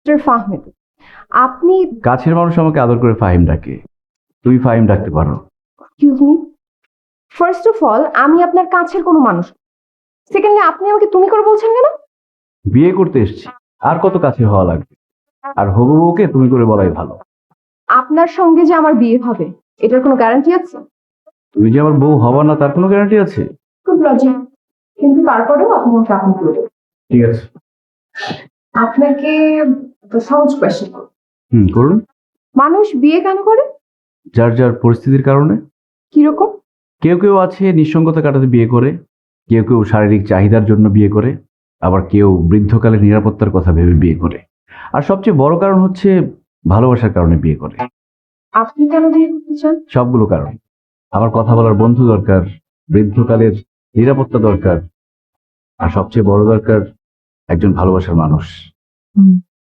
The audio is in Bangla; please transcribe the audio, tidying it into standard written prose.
মিস্টার ফাহমিদ, আপনি কাছের মানুষ আমাকে আদর করে ফাহিম ডাকে, তুমি ফাহিম ডাকতে পারো। Excuse me, first of all আমি আপনার কাছের কোনো মানুষ। সেকেন্ডলি আপনি আমাকে তুমি করে বলছেন কেন? বিয়ে করতে এসেছি, আর কত কাছের হওয়া লাগবে? আর হবু বউকে তুমি করে বলাই ভালো। আপনার সঙ্গে যে আমার বিয়ে হবে এটার কোনো গ্যারান্টি আছে? তুমি যে আমার বউ হবা না তার কোনো গ্যারান্টি আছে? খুব লজিক, কিন্তু তারপরেও আপনি আমাকে আপনি করে বলুন। ঠিক আছে। আপনাকে একটা সহজ কোয়েশ্চেন করব, করুন। মানুষ বিয়ে কেন করে? যার যার পরিস্থিতির কারণে। কিরকম? কেউ কেউ আছে নিঃসঙ্গতা কাটাতে বিয়ে করে, কেউ কেউ শারীরিক চাহিদার জন্য বিয়ে করে, আবার কেউ বৃদ্ধকালে নিরাপত্তার কথা ভেবে বিয়ে করে, আর সবচেয়ে বড় কারণ হচ্ছে ভালোবাসার কারণে বিয়ে করে। আপনি কেন বিয়ে করতে চান? সবগুলো কারণ। আমার কথা বলার বন্ধু দরকার, বৃদ্ধকালের নিরাপত্তা দরকার, আর সবচেয়ে বড় দরকার একজন ভালোবাসার মানুষ।